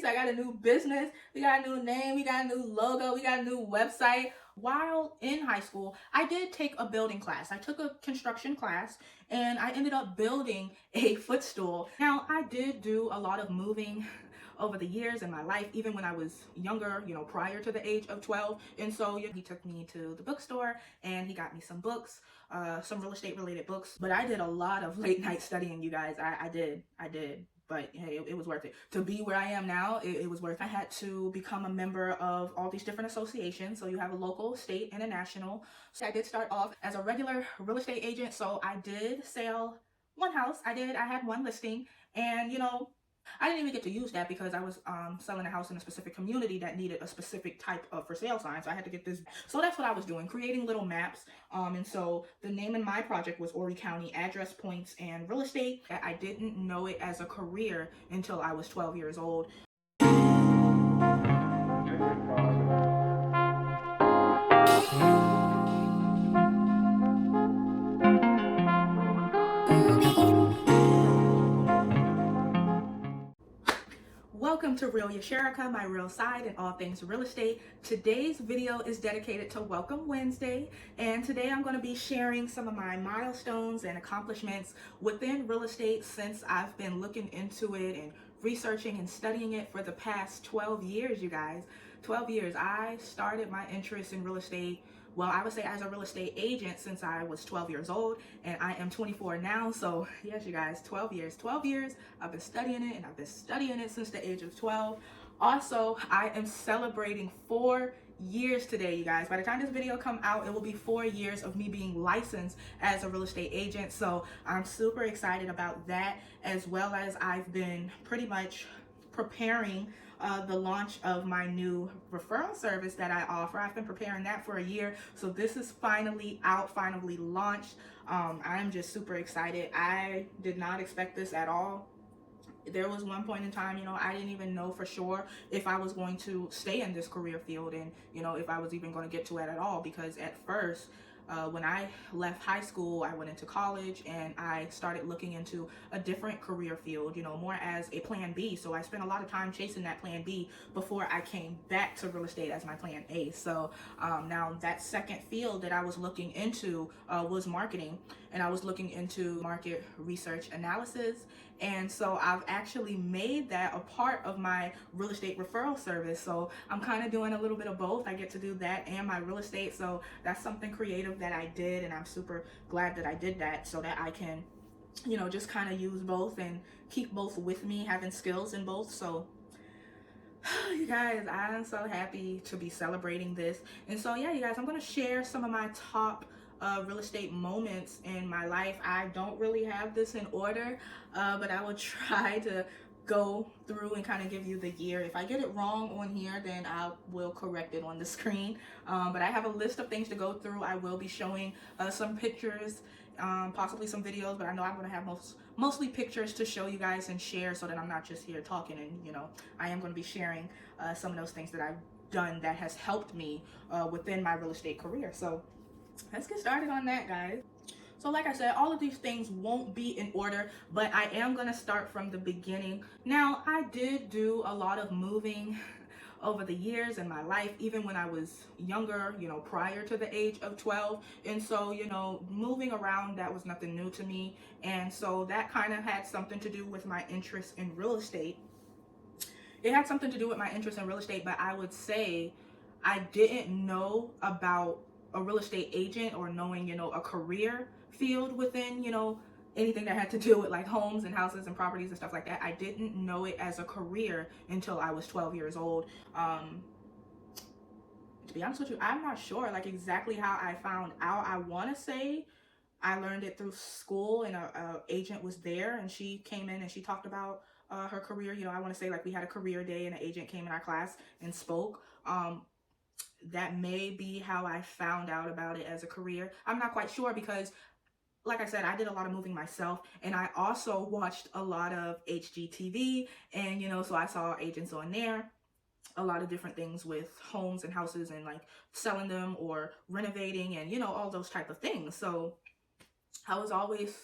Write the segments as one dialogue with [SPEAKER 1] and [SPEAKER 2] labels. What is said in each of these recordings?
[SPEAKER 1] I got a new business, we got a new name, we got a new logo, we got a new website. While in high school, I did take a building class. I took a construction class and I ended up building a footstool. Now, I did do a lot of moving over the years in my life, even when I was younger, prior to the age of 12. And so he took me to the bookstore and he got me some books, some real estate related books. But I did a lot of late night studying, you guys. I did. But hey, it was worth it. To be where I am now, it was worth it. I had to become a member of all these different associations. So you have a local, state, and a national. So I did start off as a regular real estate agent. So I did sell one house. I had one listing. And, I didn't even get to use that because I was selling a house in a specific community that needed a specific type of for sale sign. So I had to get this. So that's what I was doing, creating little maps. And so the name in my project was Horry County Address Points and Real Estate. I didn't know it as a career until I was 12 years old. Welcome to Real Yasherica, my real side in all things real estate. Today's video is dedicated to Welcome Wednesday, and today I'm going to be sharing some of my milestones and accomplishments within real estate since I've been looking into it and researching and studying it for the past 12 years, you guys. 12 years. I started my interest in real estate, well, I would say as a real estate agent since I was 12 years old, and I am 24 now. So yes, you guys, 12 years. 12 years I've been studying it, and I've been studying it since the age of 12. Also, I am celebrating 4 years today, you guys. By the time this video come out, it will be 4 years of me being licensed as a real estate agent. So I'm super excited about that, as well as I've been pretty much preparing the launch of my new referral service that I offer. I've been preparing that for a year, so this is finally out, finally launched. I'm just super excited. I did not expect this at all. There was one point in time, I didn't even know for sure if I was going to stay in this career field, and if I was even going to get to it at all, because at first, when I left high school, I went into college and I started looking into a different career field, more as a plan B. So I spent a lot of time chasing that plan B before I came back to real estate as my plan A. So now that second field that I was looking into was marketing, and I was looking into market research analysis. And so I've actually made that a part of my real estate referral service. So I'm kind of doing a little bit of both. I get to do that and my real estate. So that's something creative that I did, and I'm super glad that I did that so that I can, just kind of use both and keep both with me, having skills in both. So you guys, I'm so happy to be celebrating this. And so yeah, you guys, I'm going to share some of my top real estate moments in my life. I don't really have this in order, but I will try to go through and kind of give you the year. If I get it wrong on here, then I will correct it on the screen. But I have a list of things to go through. I will be showing some pictures, possibly some videos, but I know I'm going to have mostly pictures to show you guys and share, so that I'm not just here talking. And I am going to be sharing some of those things that I've done that has helped me within my real estate career. So let's get started on that, guys. So like I said, all of these things won't be in order, but I am going to start from the beginning. Now, I did do a lot of moving over the years in my life, even when I was younger, prior to the age of 12. And so, moving around, that was nothing new to me. And so that kind of had something to do with my interest in real estate. It had something to do with my interest in real estate, but I would say I didn't know about a real estate agent or knowing, a career field within, anything that had to do with like homes and houses and properties and stuff like that. I didn't know it as a career until I was 12 years old. To be honest with you, I'm not sure like exactly how I found out. I want to say I learned it through school, and a agent was there, and she came in and she talked about her career. I want to say like we had a career day, and an agent came in our class and spoke. That may be how I found out about it as a career. I'm not quite sure, because like I said, I did a lot of moving myself, and I also watched a lot of HGTV, and so I saw agents on there, a lot of different things with homes and houses and like selling them or renovating and all those type of things. So I was always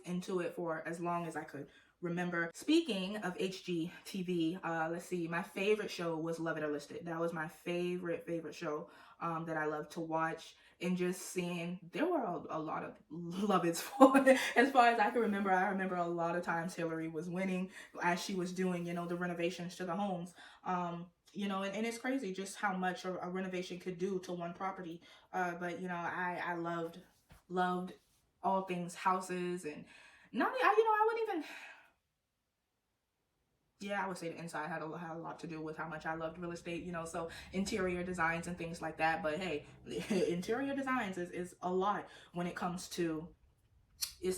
[SPEAKER 1] into it for as long as I could remember. Speaking of HGTV, let's see, my favorite show was Love It or List It. That was my favorite show that I love to watch. And just seeing, there were a lot of love it's for as far as I can remember. I remember a lot of times Hillary was winning as she was doing, you know, the renovations to the homes. You know, and it's crazy just how much a renovation could do to one property. But you know, I loved all things houses, and not, you know, I wouldn't even, yeah, I would say the inside had a lot to do with how much I loved real estate, you know, so interior designs and things like that. But hey, interior designs is a lot when it comes to, it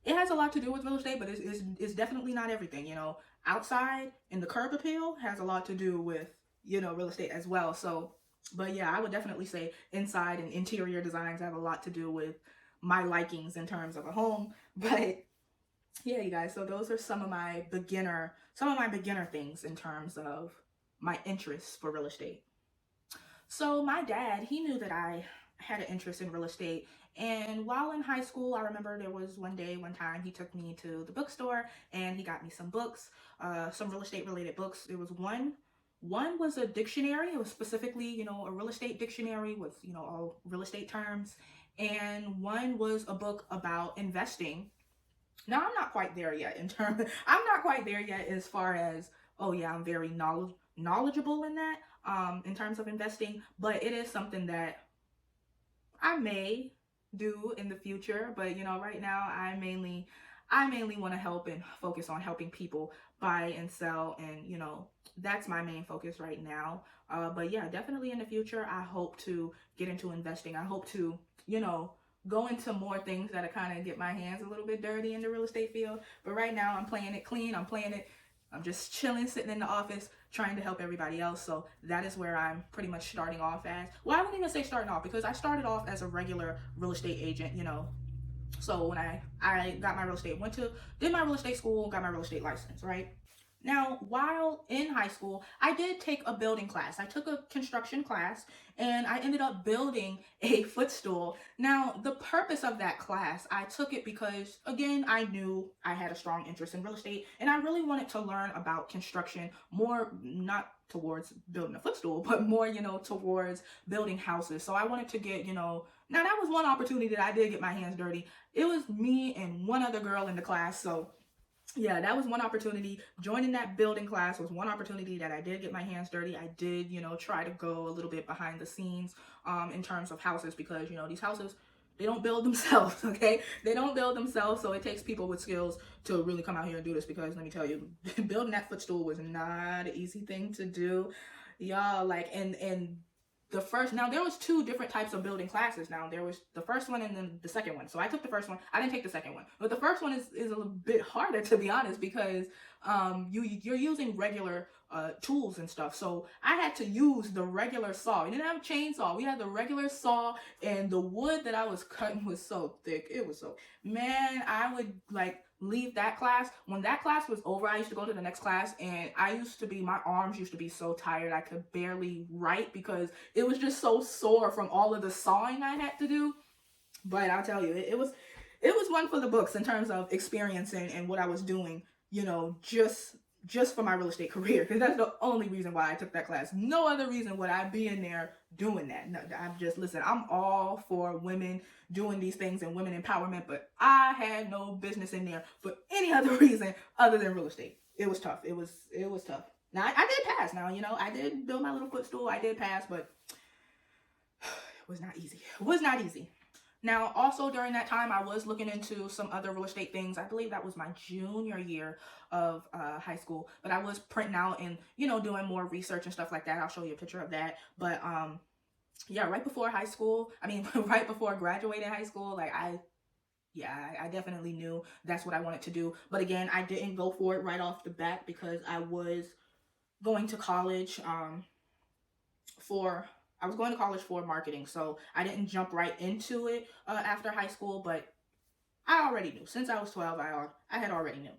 [SPEAKER 1] has a lot to do with real estate, but it's definitely not everything, you know. Outside and the curb appeal has a lot to do with, you know, real estate as well. So, but yeah, I would definitely say inside and interior designs have a lot to do with my likings in terms of a home. But yeah, you guys, so those are some of my beginner things in terms of my interests for real estate. So my dad, he knew that I had an interest in real estate. And while in high school, I remember there was one time he took me to the bookstore and he got me some books, some real estate related books. There was one was a dictionary. It was specifically, you know, a real estate dictionary with, you know, all real estate terms. And one was a book about investing. Now I'm not quite there yet in terms I'm not quite there yet as far as, oh yeah, I'm very knowledgeable in that in terms of investing, but it is something that I may do in the future. But you know, right now I mainly want to help and focus on helping people buy and sell, and you know, that's my main focus right now. But yeah, definitely in the future I hope to get into investing. I hope to, you know, go into more things that kind of get my hands a little bit dirty in the real estate field. But right now I'm playing it clean. I'm just chilling, sitting in the office, trying to help everybody else. So that is where I'm pretty much starting off as. Well, I wouldn't even say starting off, because I started off as a regular real estate agent, you know. So when I got my real estate, did my real estate school, got my real estate license, right? Now, while in high school, I did take a building class. I took a construction class and I ended up building a footstool. Now, the purpose of that class, I took it because, again, I knew I had a strong interest in real estate and I really wanted to learn about construction more, not towards building a footstool, but more, you know, towards building houses. So I wanted to get, you know, now that was one opportunity that I did get my hands dirty. It was me and one other girl in the class. So yeah, that was one opportunity. Joining that building class was one opportunity that I did get my hands dirty. I did, you know, try to go a little bit behind the scenes in terms of houses, because, you know, these houses, they don't build themselves, okay? They don't build themselves, so it takes people with skills to really come out here and do this, because let me tell you, building that footstool was not an easy thing to do. Y'all, like, and the first, now there was two different types of building classes. Now there was the first one and then the second one. So I took the first one. I didn't take the second one, but the first one is a little bit harder, to be honest, because you're using regular tools and stuff. So I had to use the regular saw. We didn't have a chainsaw. We had the regular saw, and the wood that I was cutting was so thick. It was so, man, I would like leave that class. When that class was over, I used to go to the next class, and my arms used to be so tired I could barely write, because it was just so sore from all of the sawing I had to do. But I'll tell you, it was one for the books in terms of experience and what I was doing, you know, just for my real estate career, because that's the only reason why I took that class. No other reason would I be in there doing that. No, listen, I'm all for women doing these things and women empowerment, but I had no business in there for any other reason other than real estate. It was tough. It was tough. Now I did pass. Now, you know, I did build my little footstool. I did pass, but it was not easy. It was not easy. Now, also during that time, I was looking into some other real estate things. I believe that was my junior year of high school, but I was printing out and, you know, doing more research and stuff like that. I'll show you a picture of that. But yeah, right before high school, right before graduating high school, like I definitely knew that's what I wanted to do. But again, I didn't go for it right off the bat, because I was going to college for marketing. So I didn't jump right into it after high school, but I already knew. Since I was 12, I had already knew.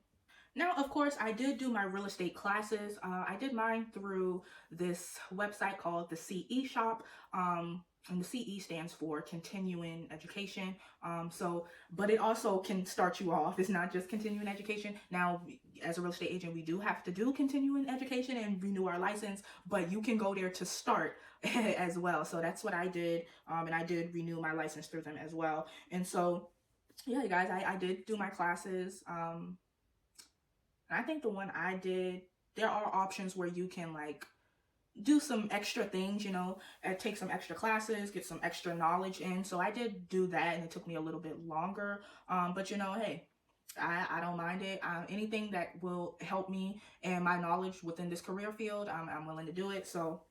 [SPEAKER 1] Now, of course, I did do my real estate classes. I did mine through this website called the CE Shop. and the CE stands for continuing education. But it also can start you off. It's not just continuing education. Now, as a real estate agent, we do have to do continuing education and renew our license, but you can go there to start as well. So that's what I did. And I did renew my license through them as well. And so, yeah, you guys, I did do my classes. And I think the one I did, there are options where you can like do some extra things, you know, take some extra classes, get some extra knowledge in. So I did do that, and it took me a little bit longer. But you know, hey, I don't mind it. Anything that will help me and my knowledge within this career field, I'm willing to do it. So,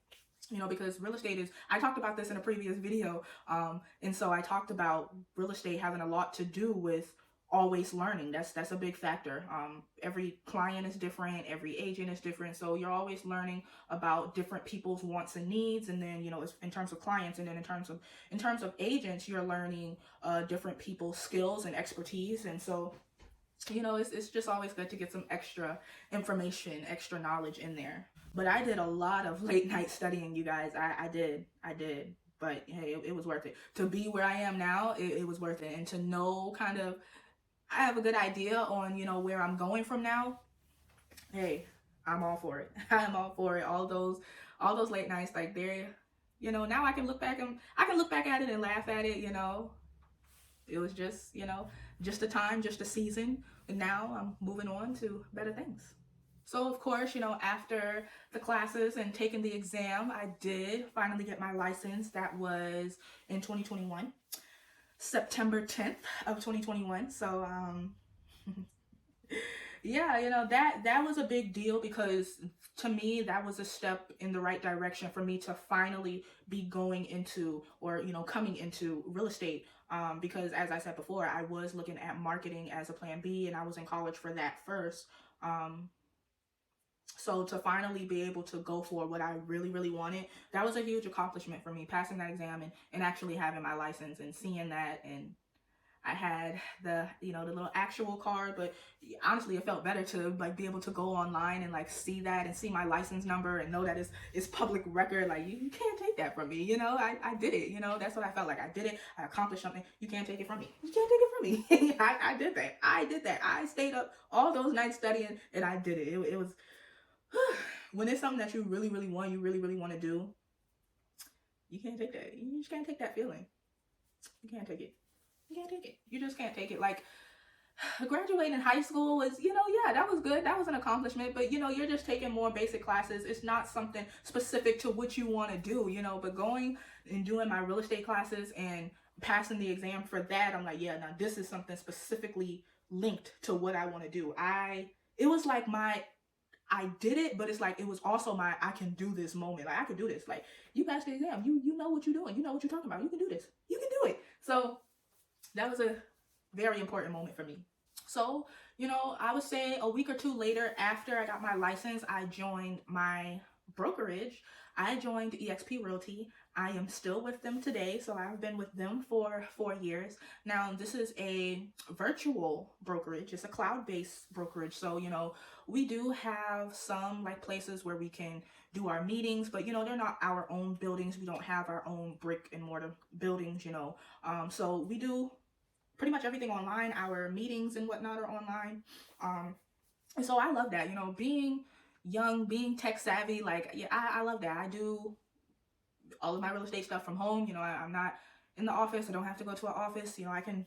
[SPEAKER 1] you know, because real estate is, I talked about this in a previous video. And so I talked about real estate having a lot to do with always learning. That's a big factor. Every client is different, every agent is different, so you're always learning about different people's wants and needs. And then, you know, in terms of clients, and then in terms of agents, you're learning different people's skills and expertise. And so, you know, it's just always good to get some extra information, extra knowledge in there. But I did a lot of late night studying, you guys. I did. But hey, it was worth it. To be where I am now, it was worth it. And to know kind of, I have a good idea on, you know, where I'm going from now. Hey, I'm all for it. I'm all for it. All those late nights, like, they're, you know, now I can look back at it and laugh at it, you know. It was just, you know, just a time, just a season. And now I'm moving on to better things. So of course, you know, after the classes and taking the exam, I did finally get my license. That was in 2021. September 10th of 2021. So yeah, you know, that was a big deal, because to me that was a step in the right direction for me to finally be going into, or, you know, coming into real estate. Because as I said before, I was looking at marketing as a plan B, and I was in college for that first. So to finally be able to go for what I really, really wanted, that was a huge accomplishment for me, passing that exam and actually having my license and seeing that. And I had the, you know, the little actual card, but honestly, it felt better to like be able to go online and like see that and see my license number and know that it's public record. Like, you can't take that from me, you know. I did it, you know. That's what I felt like. I did it. I accomplished something. You can't take it from me. You can't take it from me. I did that. I stayed up all those nights studying, and I did it. It was when it's something that you really, really want, you really, really want to do, you can't take that. You just can't take that feeling. You can't take it. You can't take it. You just can't take it. Like, graduating high school was, you know, yeah, that was good. That was an accomplishment. But, you know, you're just taking more basic classes. It's not something specific to what you want to do, you know. But going and doing my real estate classes and passing the exam for that, I'm like, yeah, now this is something specifically linked to what I want to do. It was like I did it, but it's like, it was also my I can do this moment. Like, I can do this. Like, you passed the exam. You know what you're doing. You know what you're talking about. You can do this. You can do it. So that was a very important moment for me. So, you know, I would say a week or two later, after I got my license, I joined my brokerage. I joined eXp Realty. I am still with them today, so I've been with them for 4 years. Now, this is a virtual brokerage. It's a cloud-based brokerage. So, you know, we do have some like places where we can do our meetings, but, you know, they're not our own buildings. We don't have our own brick and mortar buildings, you know. So we do pretty much everything online. Our meetings and whatnot are online. And so I love that, you know, being young, being tech savvy. Like, yeah, I love that. I do all of my real estate stuff from home. You know, I'm not in the office. I don't have to go to an office. You know, I can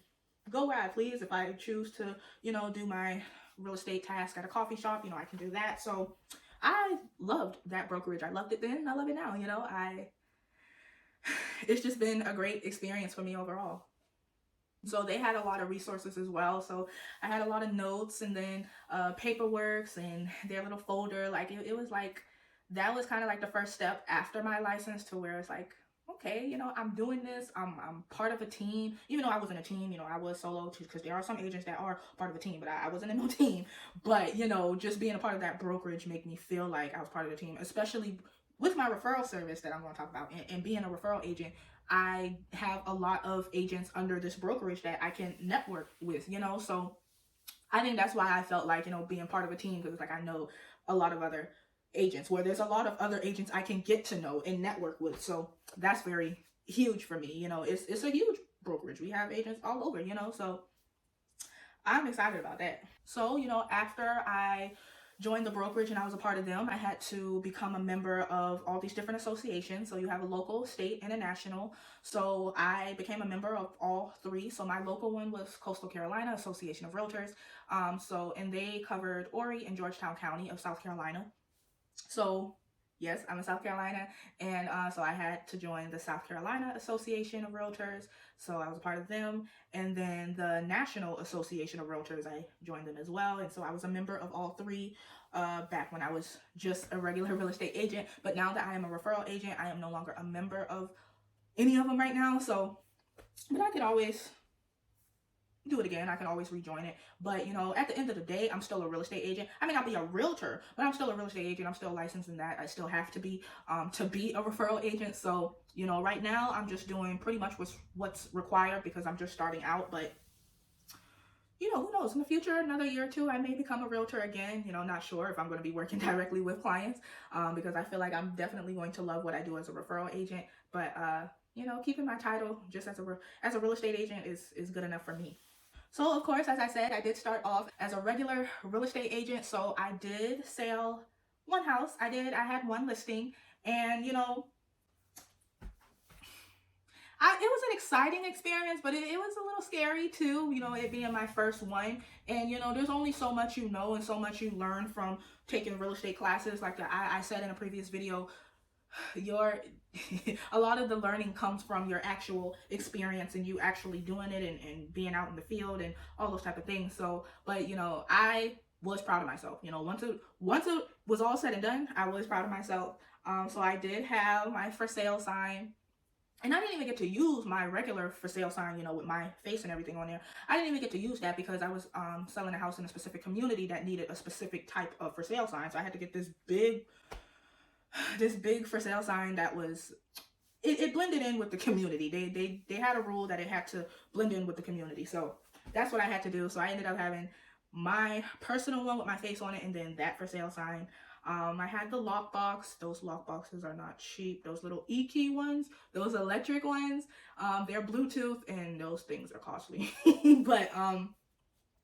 [SPEAKER 1] go where I please. If I choose to, you know, do my real estate task at a coffee shop, you know, I can do that. So I loved that brokerage. I loved it then. I love it now. You know, it's just been a great experience for me overall. So they had a lot of resources as well. So I had a lot of notes, and then paperworks and their little folder. Like, it was like, that was kind of like the first step after my license, to where it's like, okay, you know, I'm doing this. I'm part of a team. Even though I wasn't a team, you know, I was solo, because there are some agents that are part of a team, but I wasn't in no team. But, you know, just being a part of that brokerage made me feel like I was part of the team, especially with my referral service that I'm going to talk about, and being a referral agent. I have a lot of agents under this brokerage that I can network with, you know. So I think that's why I felt like, you know, being part of a team, because it's like, I know a lot of other agents, where there's a lot of other agents I can get to know and network with. So that's very huge for me. You know, it's a huge brokerage. We have agents all over, you know, so I'm excited about that. So, you know, after I joined the brokerage and I was a part of them, I had to become a member of all these different associations. So you have a local, state, and a national. So I became a member of all three. So my local one was Coastal Carolina Association of Realtors. And they covered Horry and Georgetown County of South Carolina. So yes, I'm in South Carolina, and so I had to join the South Carolina Association of Realtors. So I was a part of them, and then the National Association of Realtors, I joined them as well, and so I was a member of all three back when I was just a regular real estate agent. But now that I am a referral agent, I am no longer a member of any of them right now. So, but I could always do it again. I can always rejoin it. But, you know, at the end of the day, I'm still a real estate agent. I may not be a realtor, but I'm still a real estate agent. I'm still licensed in that. I still have to be a referral agent. So, you know, right now I'm just doing pretty much what's required because I'm just starting out. But, you know, who knows? In the future, another year or two, I may become a realtor again. You know, not sure if I'm going to be working directly with clients because I feel like I'm definitely going to love what I do as a referral agent. But, you know, keeping my title just as a real estate agent is good enough for me. So, of course, as I said, I did start off as a regular real estate agent. So I did sell one house. I had one listing, and, you know, it was an exciting experience, but it was a little scary too, you know, it being my first one. And, you know, there's only so much you know and so much you learn from taking real estate classes. Like I said in a previous video, a lot of the learning comes from your actual experience and you actually doing it and being out in the field and all those type of things. So, but, you know, I was proud of myself. You know, once it was all said and done, I was proud of myself. So I did have my for sale sign. And I didn't even get to use my regular for sale sign, you know, with my face and everything on there. I didn't even get to use that because I was selling a house in a specific community that needed a specific type of for sale sign. So I had to get this big for sale sign that was, it blended in with the community. They had a rule that it had to blend in with the community. So that's what I had to do. So I ended up having my personal one with my face on it and then that for sale sign. I had the lockbox. Those lockboxes are not cheap. Those little e-key ones, those electric ones, they're Bluetooth and those things are costly. But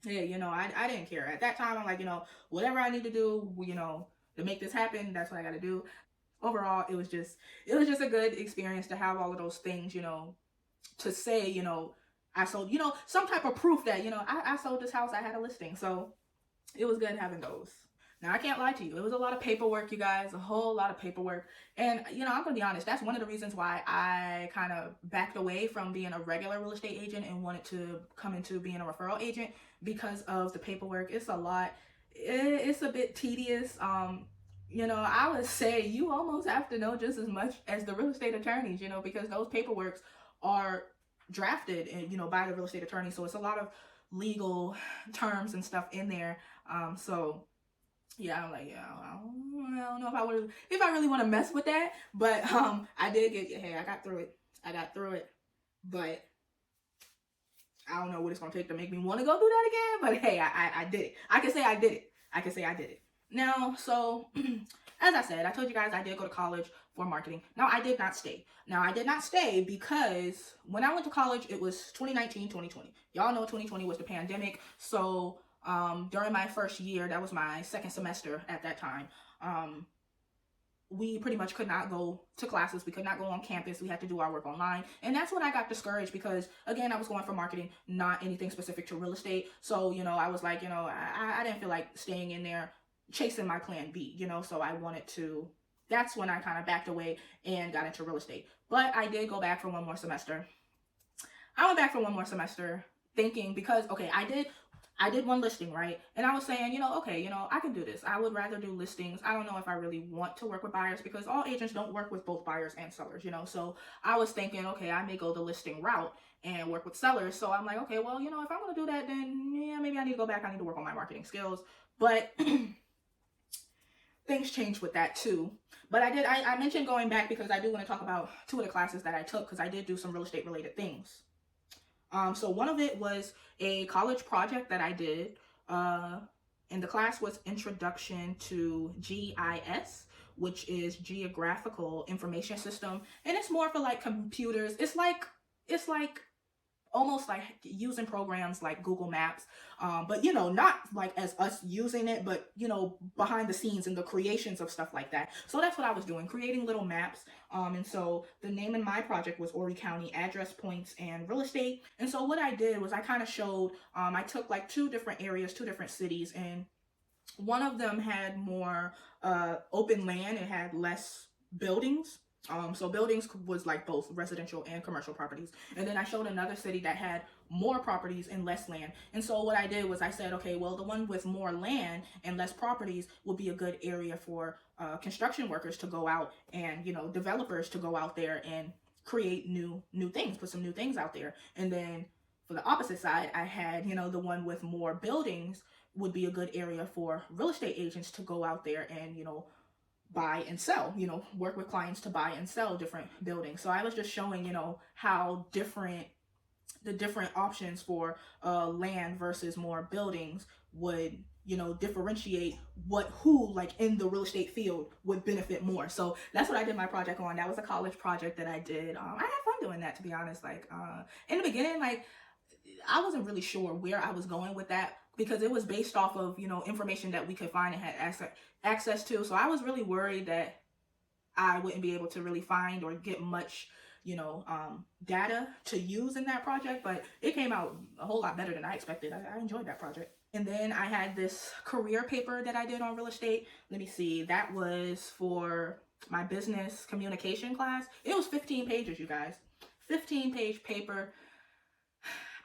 [SPEAKER 1] yeah, you know, I didn't care. At that time, I'm like, you know, whatever I need to do, you know, to make this happen, that's what I got to do. Overall, it was just a good experience to have all of those things, you know, to say, you know, I sold, you know, some type of proof that, you know, I sold this house, I had a listing. So it was good having those. Now, I can't lie to you. It was a lot of paperwork, you guys, a whole lot of paperwork. And, you know, I'm going to be honest, that's one of the reasons why I kind of backed away from being a regular real estate agent and wanted to come into being a referral agent because of the paperwork. It's a lot. It's a bit tedious. You know, I would say you almost have to know just as much as the real estate attorneys, you know, because those paperworks are drafted, you know, by the real estate attorney. So it's a lot of legal terms and stuff in there. So yeah, I'm like, yeah, I don't know if I really want to mess with that, but I did hey, I got through it, but I don't know what it's gonna take to make me want to go do that again. But hey, I did it. I can say I did it. Now, so as I said, I told you guys I did go to college for marketing. Now, I did not stay. Because when I went to college, it was 2019, 2020. Y'all know 2020 was the pandemic. So during my first year, that was my second semester at that time, we pretty much could not go to classes. We could not go on campus. We had to do our work online. And that's when I got discouraged because, again, I was going for marketing, not anything specific to real estate. So, you know, I was like, you know, I didn't feel like staying in there chasing my plan B, you know, so I wanted to, that's when I kind of backed away and got into real estate. But I did go back for one more semester. I went back for one more semester thinking because, okay, I did one listing, right? And I was saying, you know, okay, you know, I can do this. I would rather do listings. I don't know if I really want to work with buyers because all agents don't work with both buyers and sellers, you know? So I was thinking, okay, I may go the listing route and work with sellers. So I'm like, okay, well, you know, if I'm going to do that, then yeah, maybe I need to go back. I need to work on my marketing skills. But things changed with that too. But I mentioned going back because I do want to talk about two of the classes that I took because I did do some real estate related things. So one of it was a college project that I did, and the class was Introduction to GIS, which is geographical information system, and it's more for like computers. It's like almost like using programs like Google Maps, but not like as us using it, but behind the scenes and the creations of stuff like that. So that's what I was doing, creating little maps. And so the name of my project was Horry County Address Points and Real Estate. And so what I did was I kind of showed, I took like two different areas, two different cities, and one of them had more open land. It had less buildings. So buildings was like both residential and commercial properties. And then I showed another city that had more properties and less land. And so what I did was I said, okay, well, the one with more land and less properties would be a good area for construction workers to go out and, developers to go out there and create new things, put some new things out there. And then for the opposite side, I had, the one with more buildings would be a good area for real estate agents to go out there and, buy and sell, work with clients to buy and sell different buildings. So I was just showing, how the different options for land versus more buildings would, differentiate who like in the real estate field would benefit more. So that's what I did my project on. That was a college project that I did. I had fun doing that, to be honest. Like in the beginning, like I wasn't really sure where I was going with that, because it was based off of, information that we could find and had access to. So I was really worried that I wouldn't be able to really find or get much, data to use in that project. But it came out a whole lot better than I expected. I enjoyed that project. And then I had this career paper that I did on real estate. Let me see. That was for my business communication class. It was 15 pages, you guys. 15-page paper.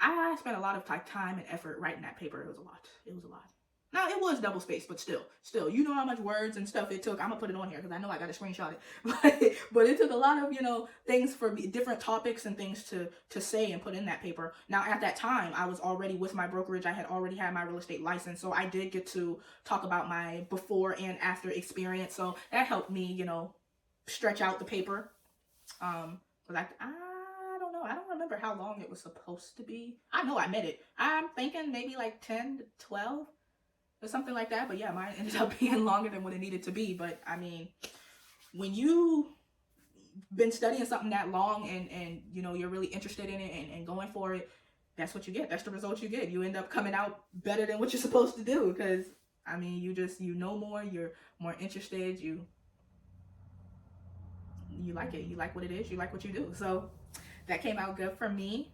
[SPEAKER 1] I spent a lot of time and effort writing that paper. It was a lot. It was a lot. Now, it was double spaced, but still, you know how much words and stuff it took. I'm gonna put it on here because I know I gotta screenshot it. But it took a lot of, things for me, different topics and things to say and put in that paper. Now, at that time, I was already with my brokerage. I had already had my real estate license. So I did get to talk about my before and after experience. So that helped me, stretch out the paper. Because I don't remember how long it was supposed to be. I know I met it. I'm thinking maybe like 10 to 12 or something like that. But yeah, mine ended up being longer than what it needed to be. But I mean, when you've been studying something that long and you're really interested in it and going for it, that's what you get. That's the result you get. You end up coming out better than what you're supposed to do, because I mean, you know more, you're more interested, you like it, you like what it is, you like what you do. So that came out good for me.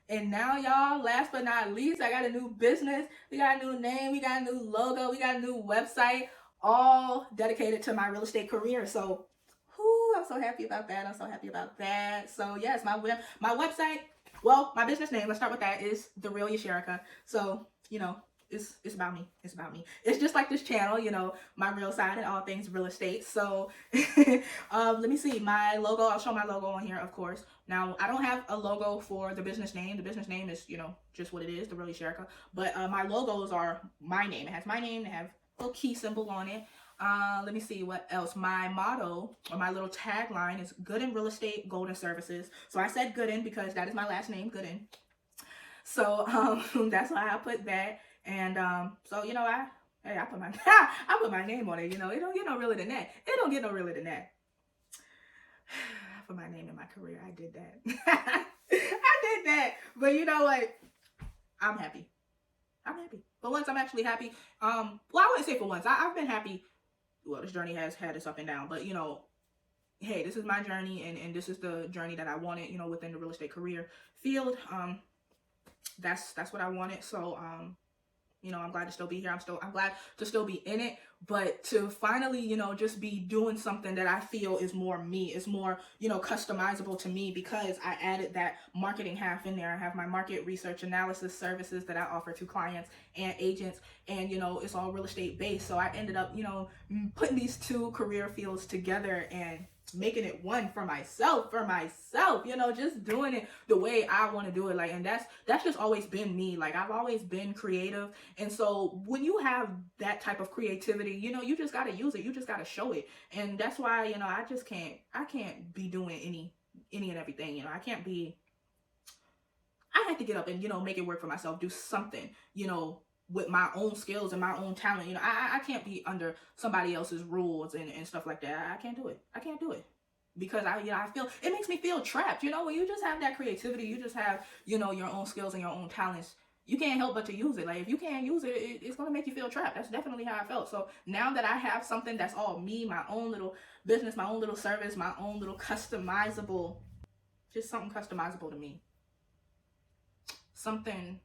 [SPEAKER 1] And now, y'all, last but not least, I got a new business. We got a new name, we got a new logo, we got a new website, all dedicated to my real estate career. So, I'm so happy about that. I'm so happy about that. So, yes, my website, well, my business name, let's start with that, is The Real Yasherica. So, it's about me. It's about me. It's just like this channel, my real side and all things real estate. So let me see my logo. I'll show my logo on here, of course. Now, I don't have a logo for the business name. The business name is, just what it is, The Real Yasherica. But my logos are my name. It has my name. It has a little key symbol on it. Let me see what else. My motto, or my little tagline, is Good in Real Estate, Golden Services. So I said Gooden because that is my last name, Gooden. So that's why I put that. And so I put my I put my name on it. It don't get no realer than that. It don't get no realer than that. I put my name in my career. I did that. I did that. But you know what? I'm happy. I'm happy. For once, I'm actually happy. Well, I wouldn't say for once. I've been happy. Well, this journey has had its up and down, but hey, this is my journey, and this is the journey that I wanted. Within the real estate career field. That's what I wanted. So I'm glad to still be here. I'm glad to still be in it, but to finally, just be doing something that I feel is more me, is more, customizable to me, because I added that marketing half in there. I have my market research analysis services that I offer to clients and agents, and, it's all real estate based. So I ended up, putting these two career fields together and making it one for myself, just doing it the way I want to do it. And that's just always been me. I've always been creative. And so when you have that type of creativity, you just got to use it. You just got to show it. And that's why, I can't be doing any and everything. I have to get up and, make it work for myself, do something, with my own skills and my own talent. You know, I can't be under somebody else's rules and stuff like that. I can't do it. I can't do it. Because I feel, it makes me feel trapped. You know, when you just have that creativity, you just have, you know, your own skills and your own talents, you can't help but to use it. Like, if you can't use it, it's going to make you feel trapped. That's definitely how I felt. So now that I have something that's all me, my own little business, my own little service, my own little customizable, just something customizable to me, something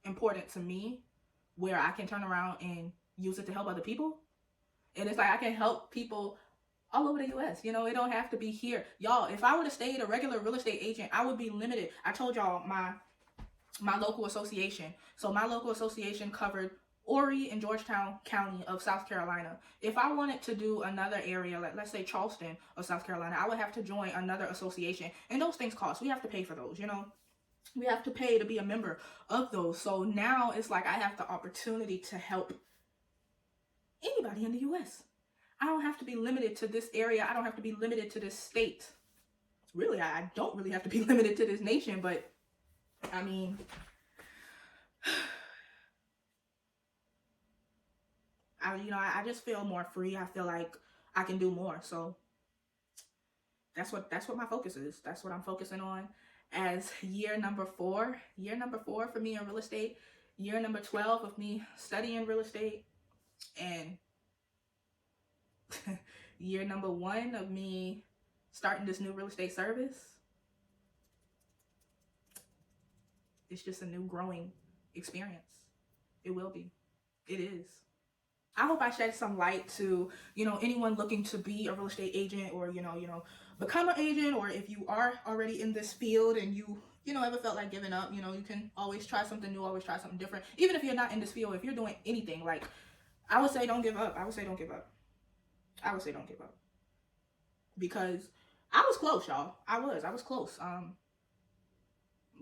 [SPEAKER 1] important to me, where I can turn around and use it to help other people. And it's like, I can help people all over the U.S. You know, it don't have to be here. Y'all, if I would have stayed a regular real estate agent, I would be limited. I told y'all my local association. So my local association covered T.R.Y. and Georgetown County of South Carolina. If I wanted to do another area, like let's say Charleston of South Carolina, I would have to join another association. And those things cost. We have to pay for those, you know. We have to pay to be a member of those. So now it's like I have the opportunity to help anybody in the U.S. I don't have to be limited to this area. I don't have to be limited to this state. Really, I don't really have to be limited to this nation, but I mean, I just feel more free. I feel like I can do more. So that's what my focus is. That's what I'm focusing on as year number 4. Year number 4 for me in real estate. Year number 12 of me studying real estate. And year number 1 of me starting this new real estate service. It's just a new growing experience. It will be. It is. I hope I shed some light to, you know, anyone looking to be a real estate agent, or, you know, become an agent, or if you are already in this field and you know, ever felt like giving up, you know, you can always try something new, always try something different. Even if you're not in this field, if you're doing anything, like, I would say don't give up. I would say don't give up. I would say don't give up. Because I was close, y'all. I was close.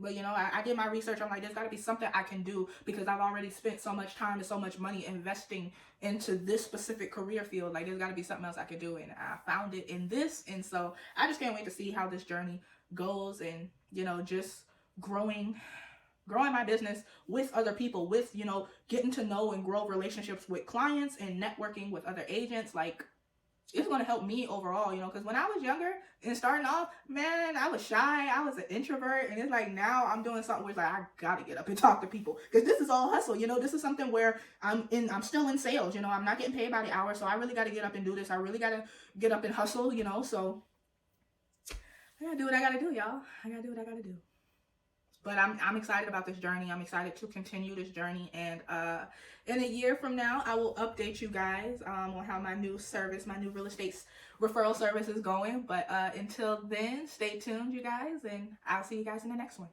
[SPEAKER 1] But, you know, I did my research. I'm like, there's got to be something I can do, because I've already spent so much time and so much money investing into this specific career field. Like, there's got to be something else I could do. And I found it in this. And so I just can't wait to see how this journey goes, and, you know, just growing my business with other people, with, you know, getting to know and grow relationships with clients and networking with other agents. Like, it's going to help me overall, you know, because when I was younger and starting off, man, I was shy. I was an introvert. And it's like, now I'm doing something where it's like, I got to get up and talk to people, because this is all hustle. You know, this is something where I'm still in sales. You know, I'm not getting paid by the hour. So I really got to get up and do this. I really got to get up and hustle, you know. So I got to do what I got to do, y'all. I got to do what I got to do. But I'm excited about this journey. I'm excited to continue this journey. And in a year from now, I will update you guys on how my new service, my new real estate referral service is going. But until then, stay tuned, you guys. And I'll see you guys in the next one.